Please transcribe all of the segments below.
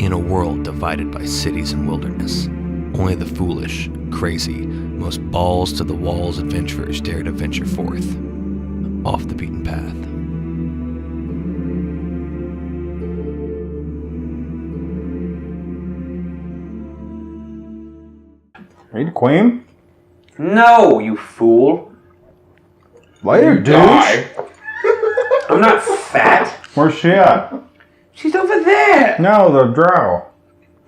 In a world divided by cities and wilderness, only the foolish, crazy, most balls to the walls adventurers dare to venture forth, off the beaten path. Are you the queen? No, you fool. Later, douche. I'm not fat. Where's she at? She's over there. No, the drow.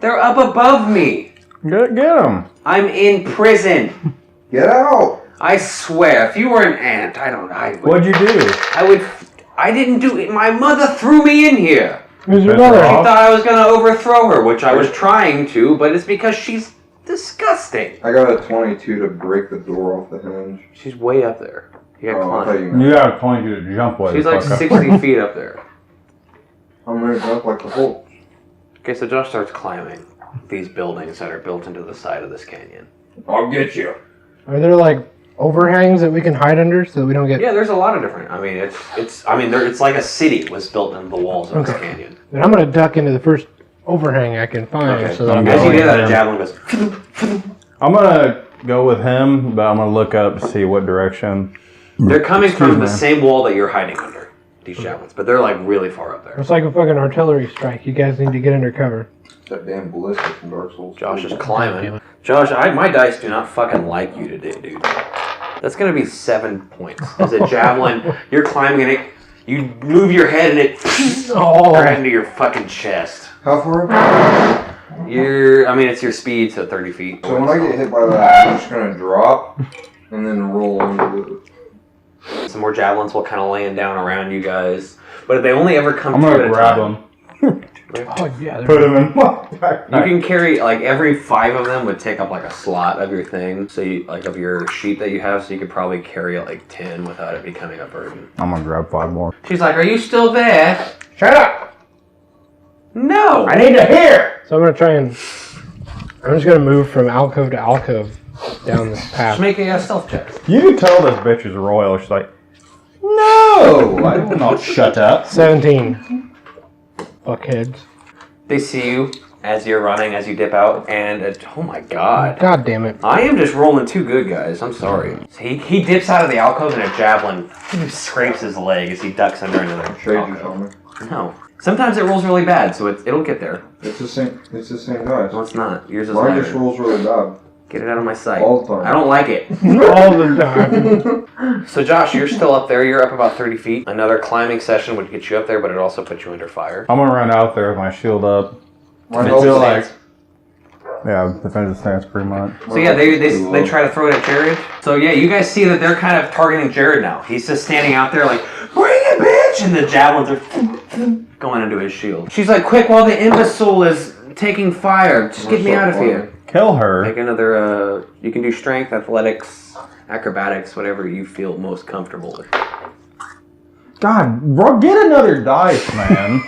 They're up above me. Get him. I'm in prison. Get out! I swear, if you were an ant, What'd you do? I didn't do it. My mother threw me in here. Who's your That's mother? right. She thought I was going to overthrow her, which I was trying to, but it's because she's disgusting. I got a 22 to break the door off the hinge. She's way up there. You gotta I thought climb. You got 22 to jump with. She's like 60 feet up there. I'm gonna jump like the Hulk. Okay, so Josh starts climbing these buildings that are built into the side of this canyon. I'll get you. Are there like overhangs that we can hide under so that we don't get? Yeah, there's a lot of different. I mean, it's like a city was built into the walls of this canyon. Then I'm gonna duck into the first overhang I can find. Okay. So that I'm As you going do that, a down. javelin goes. I'm gonna go with him, but I'm gonna look up to see what direction. They're coming from the me. same wall that you're hiding under. These javelins, but they're like really far up there. It's like a fucking artillery strike. You guys need to get under cover. That damn ballista from Dark Souls. Josh is climbing. Josh, my dice do not fucking like you today, dude. That's gonna be 7 points. As a javelin, you're climbing and you move your head and it right into your fucking chest. How far up? It's your speed, so 30 feet. So when I get hit by that, I'm just gonna drop and then roll into it. Some more javelins will kind of land down around you guys, but if they only ever come I'm two gonna at a grab time. him. Oh yeah. Put him in my backpack. You can carry, like, every 5 of them would take up, like, a slot of your thing. So, of your sheet that you have, so you could probably carry, like, 10 without it becoming a burden. I'm gonna grab 5 more. She's like, are you still there? Shut up! No! I need to hear! So I'm gonna try and. I'm just gonna move from alcove to alcove down this Just path. make a stealth check. You can tell this bitch is royal. She's like, no! I will not shut up. 17. Fuckheads. They see you as you're running, as you dip out, and oh my god. God damn it. I am just rolling too good, guys. I'm sorry. So he dips out of the alcove and a javelin scrapes his leg as he ducks under another Shade you alcove. on me. No. Sometimes it rolls really bad, so it'll get there. It's the same dice. No, it's not. Yours is Mine lighter. just rolls really bad. Get it out of my sight. All the time. I don't like it. All the time. So Josh, you're still up there. You're up about 30 feet. Another climbing session would get you up there, but it also puts you under fire. I'm gonna run out there with my shield up. Mine I holds feel stance. like, yeah, defensive stance pretty much. So yeah, they try to throw it at Jared. So yeah, you guys see that they're kind of targeting Jared now. He's just standing out there like, bring it, bitch! And the javelins are going into his shield. She's like, quick, while the imbecile is taking fire, just get me out of here. Kill her. Make another, you can do strength, athletics, acrobatics, whatever you feel most comfortable with. God, bro, get another dice, man.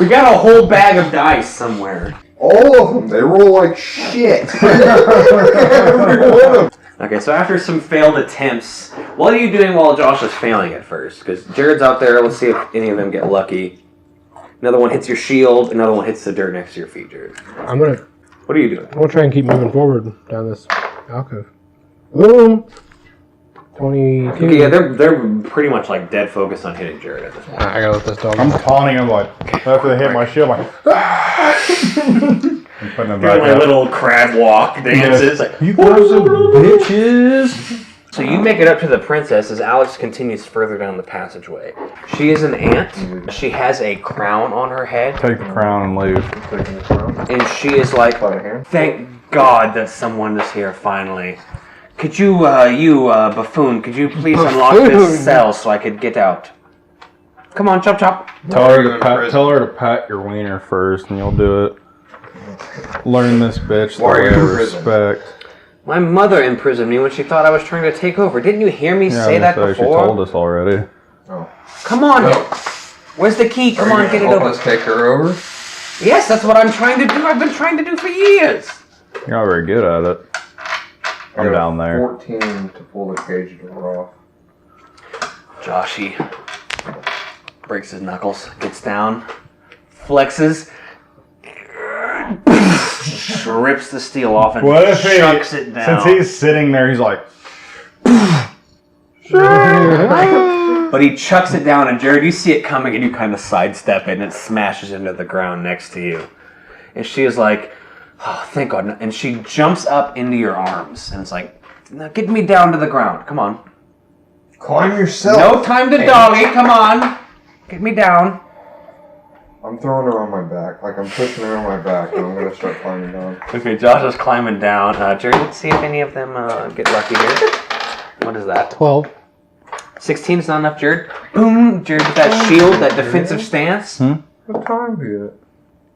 We got a whole bag of dice somewhere. All of them. They roll like shit. Every one of them. Okay, so after some failed attempts, what are you doing while Josh is failing at first? Because Jared's out there, let's see if any of them get lucky. Another one hits your shield, another one hits the dirt next to your feet, Jared. I'm gonna. What are you doing? We'll try and keep moving forward down this alcove. Boom. 22. Okay, yeah, they're pretty much like dead focused on hitting Jared at this point. I gotta let this dog. I'm taunting him like, after they hit my shield, I'm like, I'm putting him back Doing my up. little crab walk dances. Like, You guys are bitches. so you make it up to the princess as Alex continues further down the passageway. She is an ant. She has a crown on her head, Take the crown and leave. Taking the crown. and she is like, By the hand. thank God that someone is here finally. Could you, buffoon, could you please unlock Buffoon. this cell so I could get out? Come on, chop chop. Tell her to pat your wiener first, and you'll do it. Learn this bitch the Why are way you of in prison? respect. My mother imprisoned me when she thought I was trying to take over. Didn't you hear me say that She before? told us already. Come on. Where's the key? Come on, get it over. Let's take her over. Yes, that's what I'm trying to do. I've been trying to do for years. You're not very good at it. I I'm got down there. 14 to pull the cage door off. Joshy breaks his knuckles, gets down, flexes, rips the steel off and What if chucks it down. since he's sitting there, he's like, But he chucks it down, and Jared, you see it coming, and you kind of sidestep it, and it smashes into the ground next to you. And she is like, oh, thank God. And she jumps up into your arms, and it's like, now get me down to the ground. Come on. Climb yourself. No time to doggy. Come on. Get me down. I'm throwing her on my back. Like I'm pushing her on my back, and I'm gonna start climbing down. Okay, Josh is climbing down. Jared, let's see if any of them get lucky here. What is that? 12. 16 is not enough, Jared. Boom. Jared with that shield, that defensive stance. What time is it?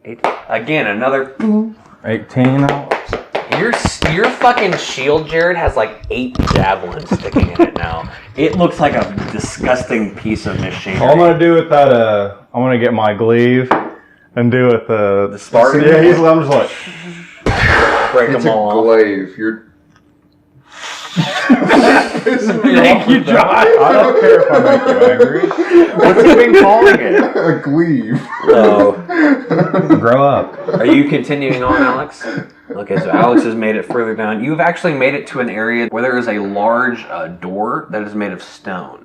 8. Again, another boom. 18. Your fucking shield, Jared, has like 8 javelins sticking in it now. It looks like a disgusting piece of machinery. All I'm gonna do with that, I'm gonna get my glaive and do with The Spartan? Yeah, I'm just like, Break It's them a all off. glaive. You're. thank you, Josh. I don't care if I make you angry. What's he been calling it? A glaive. Oh. Grow up. Are you continuing on, Alex? Okay, so Alex has made it further down. You've actually made it to an area where there is a large door that is made of stone.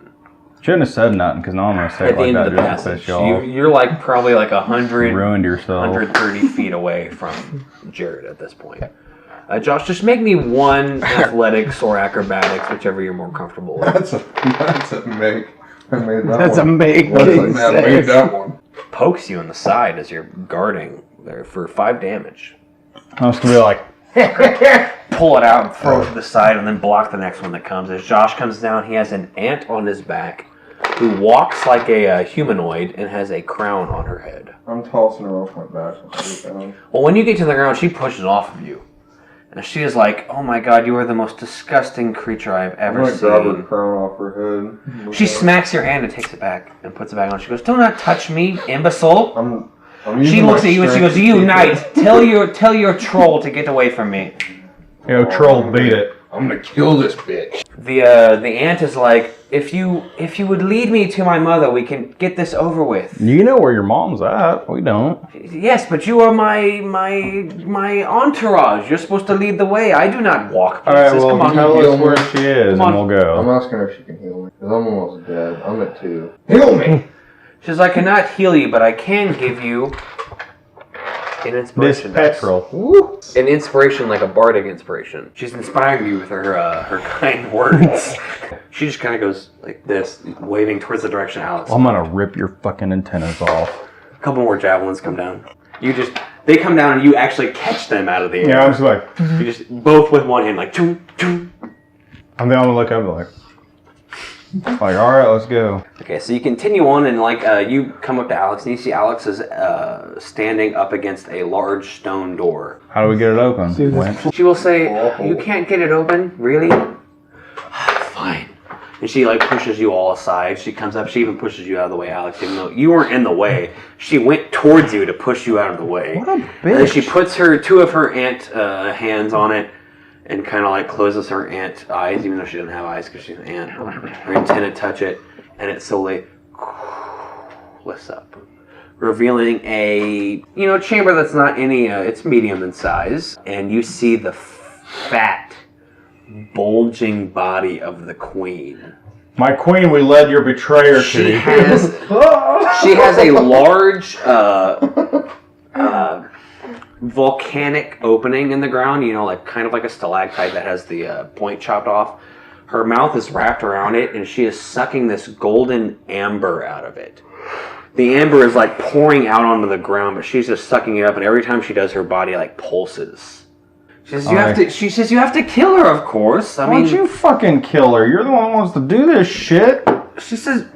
Shouldn't have said nothing, because now I'm gonna say At it the like end that of the just to piss passage, you off. you're like probably like 100, Ruined yourself. 130 feet away from Jared at this point. Josh, just make me one athletics or acrobatics, whichever you're more comfortable with. That's a make. I made that That's a one. make. I made that one. Pokes you in the side as you're guarding there for 5 damage. I was gonna be like, Pull it out and throw it to the side and then block the next one that comes. As Josh comes down, he has an ant on his back who walks like a humanoid and has a crown on her head. I'm tossing her off my back. Well, when you get to the ground, she pushes off of you. And she is like, oh my God, you are the most disgusting creature I have I'm ever gonna grab her seen. crown off her head. She smacks your hand and takes it back and puts it back on. She goes, do not touch me, imbecile. I'm She using looks my at you and she strength goes, to you keep knight, tell your troll to get away from me. yo, troll, beat it. I'm gonna kill this bitch. The ant is like, if you would lead me to my mother, we can get this over with. You know where your mom's at. We don't. Yes, but you are my entourage. You're supposed to lead the way. I do not walk All right, places. well, Come on. tell us where she is, Come and on. we'll I'm go. asking her if she can heal me. Because I'm almost dead. I'm at 2. Heal me! She says, I cannot heal you, but I can give you an This inspiration. petrol. An inspiration, like a bardic inspiration. She's inspiring you with her kind words. She just kind of goes like this, waving towards the direction Alex. I'm gonna rip your fucking antennas off. A couple more javelins come down. They come down and you actually catch them out of the air. Yeah, I'm just like, You just both with one hand, like choo choo. I'm the only look over like, all right, let's go. Okay, so you continue on and you come up to Alex and you see Alex is standing up against a large stone door. How do we get it open? See, Wench? She will say, "You can't get it open, really?" Fine. And she pushes you all aside. She comes up. She even pushes you out of the way, Alex. Even though you weren't in the way, she went towards you to push you out of the way. What a And then she bitch. puts two of her ant hands on it and kind of closes her ant eyes, even though she doesn't have eyes because she's an ant. Her antenna touch it, and it slowly lifts up, revealing a chamber that's not any. It's medium in size, and you see the fat, bulging body of the queen. My queen, we led your betrayer She to. has a large volcanic opening in the ground, kind of like a stalactite that has the point chopped off. Her mouth is wrapped around it, and she is sucking this golden amber out of it. The amber is pouring out onto the ground, but she's just sucking it up, and every time she does, her body pulses. She says you have to kill her, of course. Why don't you fucking kill her? You're the one who wants to do this shit. She says,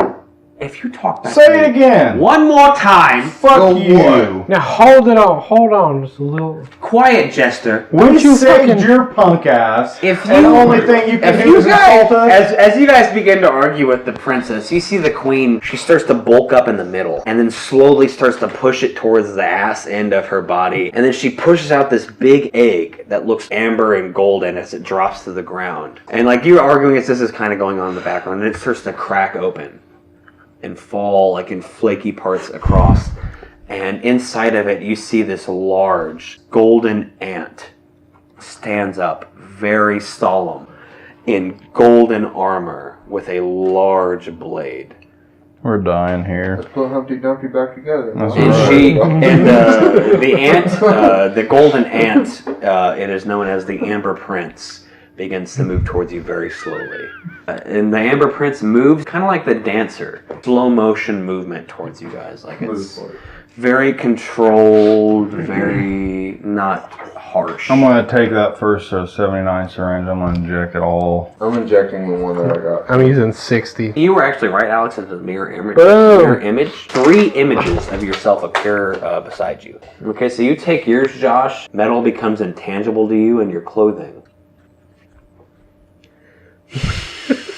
if you talk back Say to it me again. one more time, Fuck you. Now hold on, just a little. quiet, Jester. We you saved fucking- your punk ass. If and the you- only thing you can If do you is guys, insult us. as you guys begin to argue with the princess, you see the queen, she starts to bulk up in the middle and then slowly starts to push it towards the ass end of her body. And then she pushes out this big egg that looks amber and golden as it drops to the ground. And you're arguing as this is kind of going on in the background, and it starts to crack open and fall in flaky parts across. And inside of it, you see this large golden ant stands up, very solemn, in golden armor with a large blade. We're dying here. Let's put Humpty Dumpty back together. That's And right. the ant, the golden ant, it is known as the Amber Prince, begins to move towards you very slowly. And the Amber Prince moves kind of like the dancer, slow motion movement towards you guys. Like it's very controlled, very not harsh. I'm gonna take that first 79 syringe. I'm gonna inject it all. I'm injecting the one that I got. I'm using 60. You were actually right, Alex. It's a mirror image. Boom. Mirror image. 3 images of yourself appear beside you. Okay, so you take yours, Josh. Metal becomes intangible to you, and your clothing.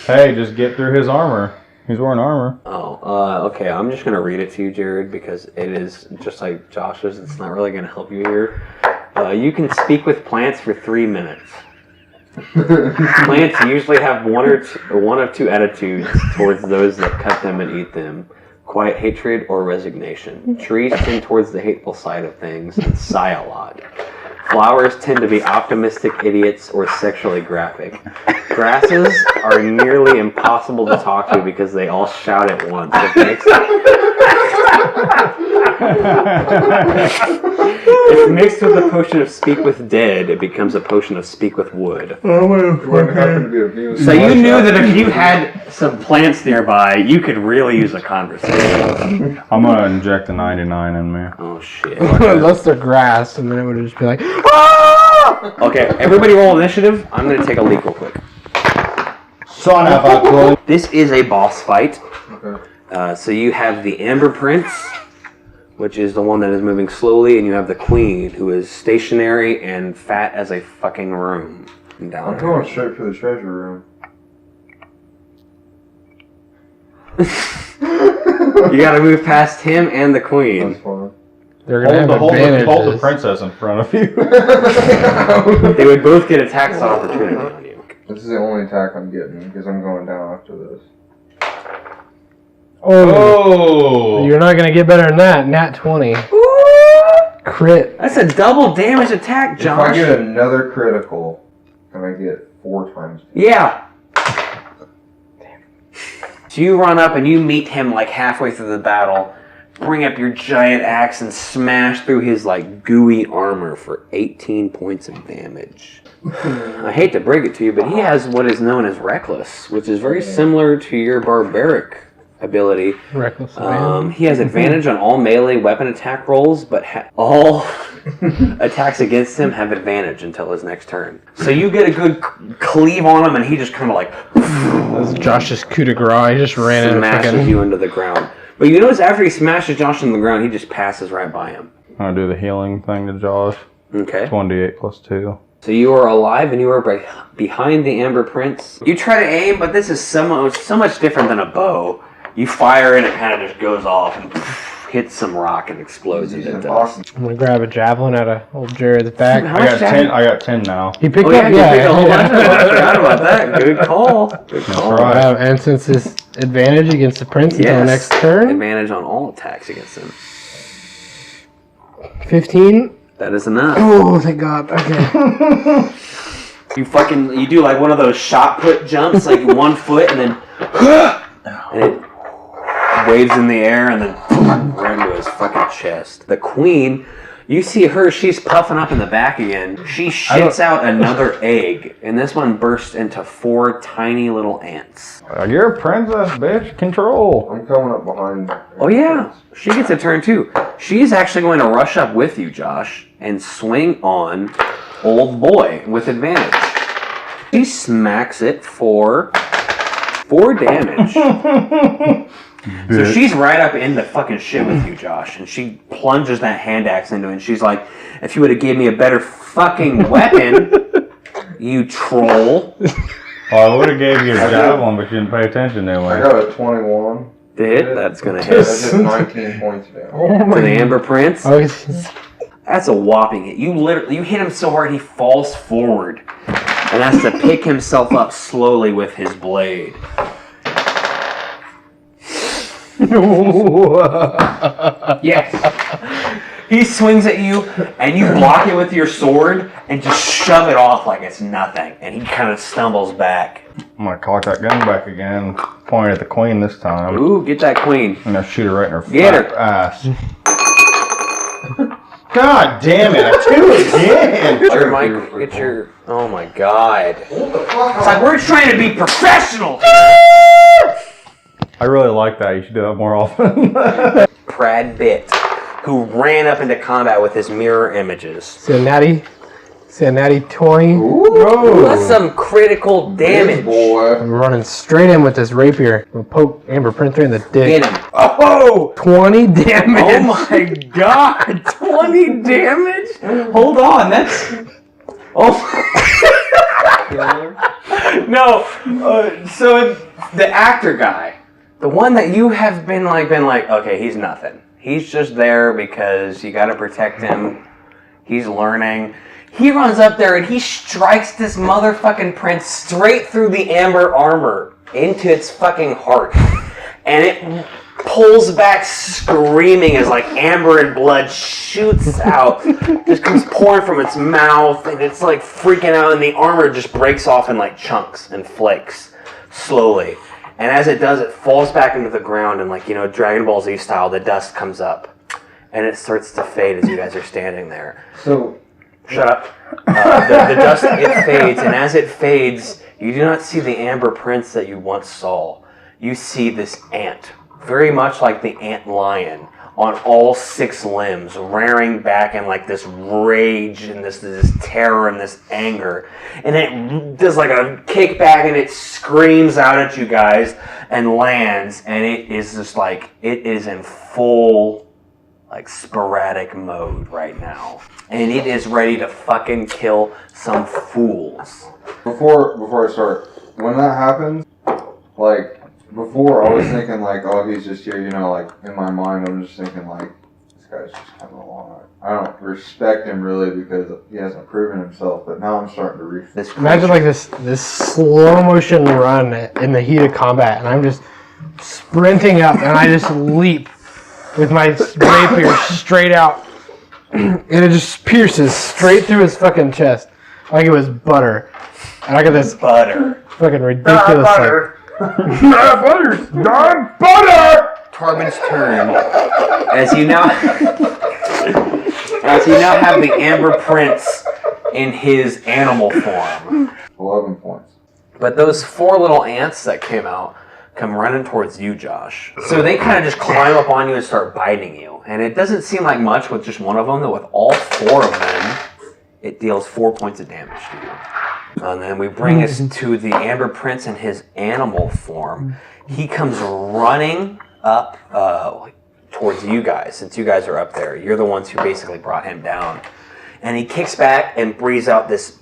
Hey, just get through his armor. He's wearing armor. Okay. I'm just gonna read it to you, Jared, because it is just like Josh's. It's not really gonna help you here. You can speak with plants for 3 minutes. Plants usually have one of two attitudes towards those that cut them and eat them: quiet hatred or resignation. Trees tend towards the hateful side of things and sigh a lot. Flowers tend to be optimistic idiots or sexually graphic. Grasses are nearly impossible to talk to because they all shout at once. If mixed with the potion of Speak with Dead, it becomes a potion of Speak with Wood. It wouldn't happen to be a view. So you knew that if you had some plants nearby, you could really use a conversation. I'm gonna inject the 99 in me. Oh shit. Unless they're grass, and then it would just be like, Okay, everybody roll initiative. I'm gonna take a leak real quick. Son of a... This is a boss fight. Okay. So you have the Amber Prince, which is the one that is moving slowly, and you have the Queen, who is stationary and fat as a fucking room. Down I'm going straight for the treasure room. You gotta move past him and the Queen. That's fine. they're gonna have advantages. Hold the princess in front of you. They would both get attacks of opportunity on you. This is the only attack I'm getting because I'm going down after this. Oh, you're not gonna get better than that. Nat 20. Crit. That's a double damage attack, If Josh. I get another critical, can I get 4 times? Yeah. So you run up and you meet him like halfway through the battle, bring up your giant axe and smash through his like gooey armor for 18 points of damage. I hate to break it to you, but he has what is known as Reckless, which is very similar to your barbaric ability. Reckless abandon. He has advantage on all melee weapon attack rolls, but all attacks against him have advantage until his next turn. So you get a good cleave on him, and he just kind of like That's Josh's coup de grace. He just ran into smashes freaking. you into the ground. But you notice after he smashes Josh in the ground, he just passes right by him. I'm gonna do the healing thing to Josh. Okay. 1d8 plus 2. So you are alive and you are behind the Amber Prince. You try to aim, but this is so much different than a bow. You fire and it kind of just goes off and hits some rock and explodes into dust. Awesome. I'm gonna grab a javelin out of old Jared's back. How I much got damage? 10. I got 10 now. He picked Oh up, yeah, you picked a whole bunch of them. I yeah. forgot about that. Good call. Good call. right. Wow, and since it's advantage against the prince until next turn, Advantage on all attacks against him. 15. That is enough. Oh, thank God. Okay. You do like one of those shot put jumps, like 1 foot, and then and it waves in the air, and then right into his fucking chest. The Queen, you see her, she's puffing up in the back again. She shits out another egg, and this one bursts into 4 tiny little ants. You're a princess, bitch. Control. I'm coming up behind. Oh yeah, she gets a turn too. She's actually going to rush up with you, Josh, and swing on Old Boy with advantage. She smacks it for 4 damage. So she's right up in the fucking shit with you, Josh, and she plunges that hand axe into it, and she's like, if you would have gave me a better fucking weapon, you troll. Well, I would have gave you a javelin, but you didn't pay attention I anyway. got a 21. To hit, that's gonna That hit. did 19 points down. Oh To my the Amber Prince. Oh, it's- That's a whopping hit. You hit him so hard he falls forward and has to pick himself up slowly with his blade. Yes. He swings at you, and you block it with your sword and just shove it off like it's nothing. And he kind of stumbles back. I'm gonna cock that gun back again, point at the queen this time. Ooh, get that queen. I'm gonna shoot her right in her Get fat her. ass. God damn it! Two again. Get your mic. Get your. Oh my god. It's like we're trying to be professional. I really like that. You should do that more often. Brad Pitt, who ran up into combat with his mirror images. See a natty 20. That's some critical damage. Boy. I'm running straight in with this rapier. I'm gonna poke Amber Printer in the dick. Get him. Oh! 20 damage. Oh my god! 20 damage? Hold on, that's. Oh. No, so the actor guy, the one that you have been like, okay, he's nothing. He's just there because you gotta protect him. He's learning. He runs up there and he strikes this motherfucking prince straight through the amber armor into its fucking heart. And it pulls back screaming as like amber and blood shoots out. Just comes pouring from its mouth and it's like freaking out and the armor just breaks off in like chunks and flakes slowly. And as it does, it falls back into the ground and like, Dragon Ball Z style, the dust comes up. And it starts to fade as you guys are standing there. So, Shut up. The dust, it fades, and as it fades, you do not see the amber prince that you once saw. You see this ant, very much like the ant lion, on all 6 limbs, rearing back in like this rage and this terror and this anger. And it does like a kickback and it screams out at you guys and lands, and it is just like, it is in full like sporadic mode right now. And it is ready to fucking kill some fools. before I start, when that happens, like, before I was thinking like, oh, he's just here, like, in my mind I'm just thinking like, this guy's just coming along. I don't respect him really because he hasn't proven himself, but now I'm starting to This Imagine like this slow motion run in the heat of combat, and I'm just sprinting up, and I just leap with my rapier straight out, and it just pierces straight through his fucking chest like it was butter. And I got this butter. fucking ridiculous Butter. Torben's turn. As you now have the Amber Prince in his animal form. 11 points. But those 4 little ants that came out come running towards you, Josh. So they kind of just climb up on you and start biting you. And it doesn't seem like much with just one of them, though with all 4 of them, it deals 4 points of damage to you. And then we bring us to the Amber Prince in his animal form. He comes running up towards you guys, since you guys are up there. You're the ones who basically brought him down. And he kicks back and breathes out this,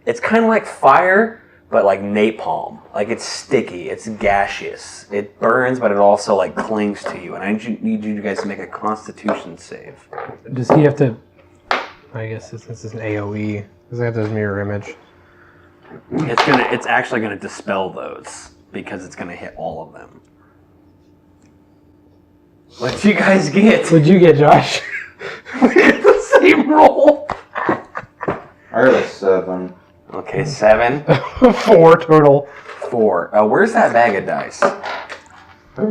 it's kind of like fire, but like napalm. Like it's sticky, it's gaseous. It burns, but it also like clings to you. And I need you guys to make a Constitution save. Does he have to? I guess since this is an AOE, does he have this mirror image? It's actually gonna dispel those because it's gonna hit all of them. What'd you guys get? What'd you get, Josh? We get the same roll. I got a 7. Okay, 7. 4 total. 4. Where's that bag of dice? Are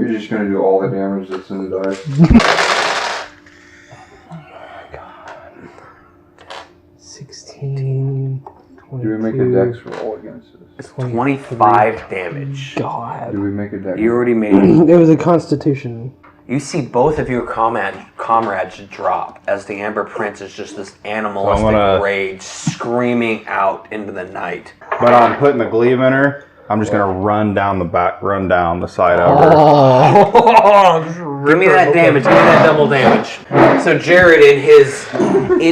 you just gonna do all the damage that's in the dice? 16. 22, Do we make a dex roll against this? 25 damage. God. Do we make a dex? You already made it. It was a Constitution. You see both of your comrades drop as the Amber Prince is just this animalistic rage screaming out into the night. But I'm putting the glaive in her. I'm just gonna run down the side of her. Give me that damage. Give me that double damage. So Jared, in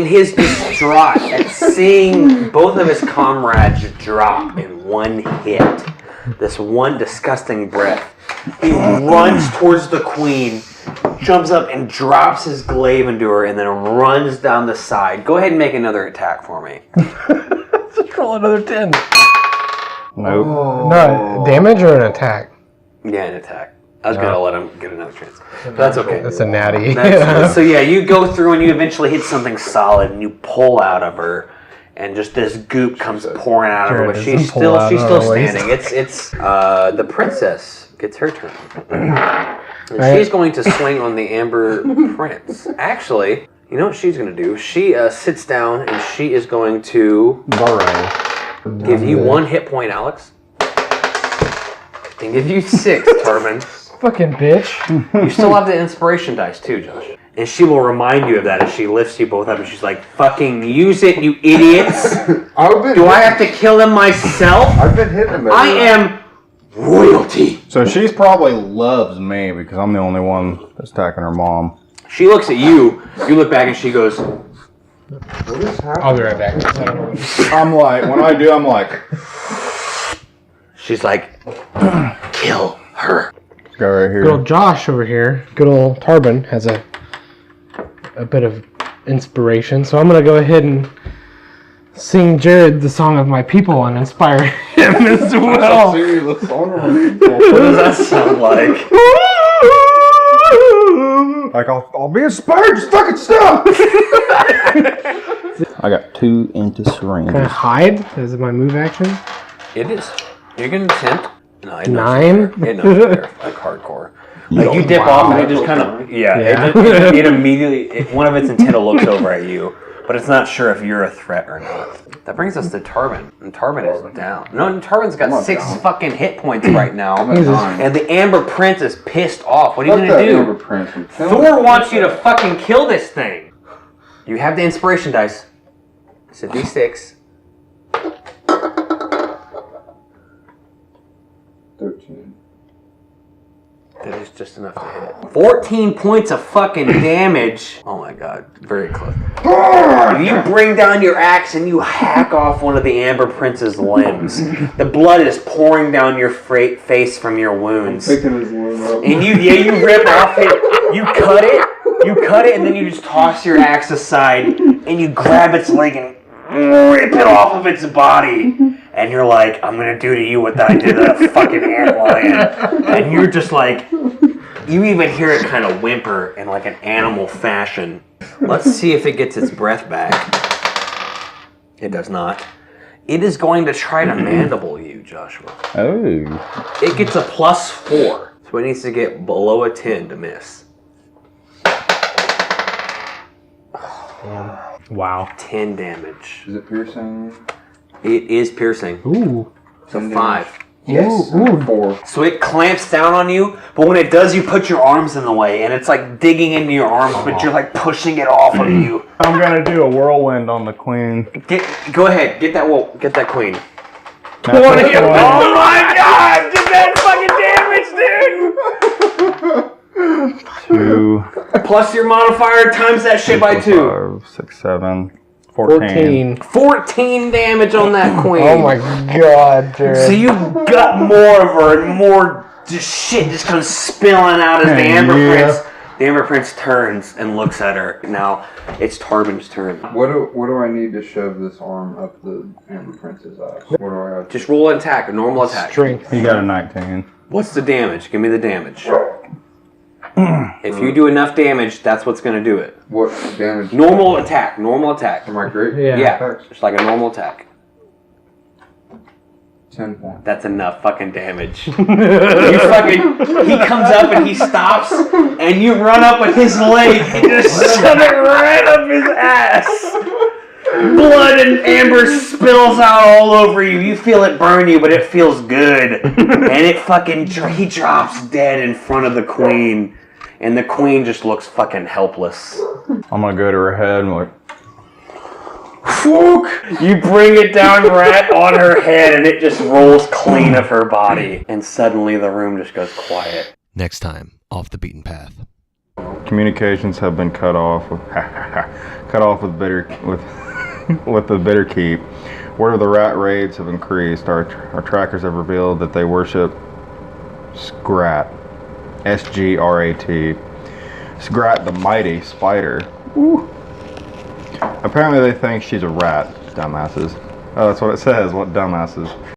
his distraught at seeing both of his comrades drop in one hit, this one disgusting breath, he runs towards the queen, jumps up and drops his glaive into her, and then runs down the side. Go ahead and make another attack for me. Just roll another 10. Nope. No, damage or an attack? Yeah, an attack. I was gonna let him get another chance. But that's okay. That's a natty. So yeah, you go through and you eventually hit something solid and you pull out of her, and just this goop comes pouring out of her. But she's still standing. It's the princess gets her turn. And she's going to swing on the Amber Prince. Actually, you know what she's going to do? She sits down and she is going to give you 1 hit point, Alex. And give you 6, Tarvin. Fucking bitch. You still have the inspiration dice too, Josh. And she will remind you of that as she lifts you both up and she's like, fucking use it, you idiots. Do I have to kill them myself? I've been hitting him. I am royalty. So she's probably loves me because I'm the only one that's attacking her mom. She looks at you, you look back and she goes, What is happening? I'll be right back. I'm like, when I do, I'm like, she's like, kill her. go right Good here. old Josh over here, good old Tarvin, has a bit of inspiration. So I'm going to go ahead and sing Jared the song of my people and inspire him as well. What What does that sound like? Like, I'll be inspired, just fucking stop! I got 2 into syringes. Can I hide as my move action? It is. You can attempt. No, it 9? It knows you're like hardcore. Like you dip off and it just kind of it immediately one of its antenna looks over at you, but it's not sure if you're a threat or not. That brings us to Tarvin, and Tarvin is down. No, Tarvin's got 6 fucking hit points right now, and the Amber Prince is pissed off. What are you gonna do? Thor wants you to fucking kill this thing. You have the inspiration dice. It's a D6. 13. That is just enough to hit. 14 points of fucking damage. Oh my god, very close. You bring down your axe and you hack off one of the Amber Prince's limbs. The blood is pouring down your face from your wounds. Picking his limb up. And you rip off it, you cut it, and then you just toss your axe aside and you grab its leg and rip it off of its body. And you're like, I'm gonna do to you what I did to a fucking antlion. And you're just like, you even hear it kind of whimper in like an animal fashion. Let's see if it gets its breath back. It does not. It is going to try to mandible you, Joshua. Oh. It gets a +4. So it needs to get below a 10 to miss. Wow. 10 damage. Is it piercing? It is piercing. Ooh. So 5. Yes. Ooh. 4. So it clamps down on you, but when it does, you put your arms in the way, and it's like digging into your arms, but you're like pushing it off of you. I'm gonna do a whirlwind on the queen. Go ahead, get that queen. That's Oh it. my god! Get that fucking damage, dude! 2, Plus your modifier times that shit by 2. 5, 6, 7, 14. 14 damage on that queen. Oh my god, Jared. So you got more of her, and more just shit just comes spilling out as the Amber Prince. The Amber Prince turns and looks at her. Now it's Tarvin's turn. What do I need to shove this arm up the Amber Prince's ass? What do I have to Just roll an attack, a normal attack. Strength. You got a 19. What's the damage? Give me the damage. If you do enough damage, that's what's going to do it. What damage? Normal attack. Normal attack. Am I great? Yeah. Attacks? Just like a normal attack. 10 points. That's enough fucking damage. He comes up and he stops, and you run up with his leg and just shove it right up his ass. Blood and amber spills out all over you. You feel it burn you, but it feels good. And it fucking, he drops dead in front of the queen. And the queen just looks fucking helpless. I'm gonna go to her head and like, Fook! You bring it down right on her head and it just rolls clean of her body. And suddenly the room just goes quiet. Next time, Off the Beaten Path. communications have been cut off with with the bitter keep. Where the rat raids have increased, our trackers have revealed that they worship Sgrat, S-G-R-A-T. Sgrat the mighty spider. Woo. Apparently they think she's a rat, dumbasses. Oh, that's what it says, what dumbasses.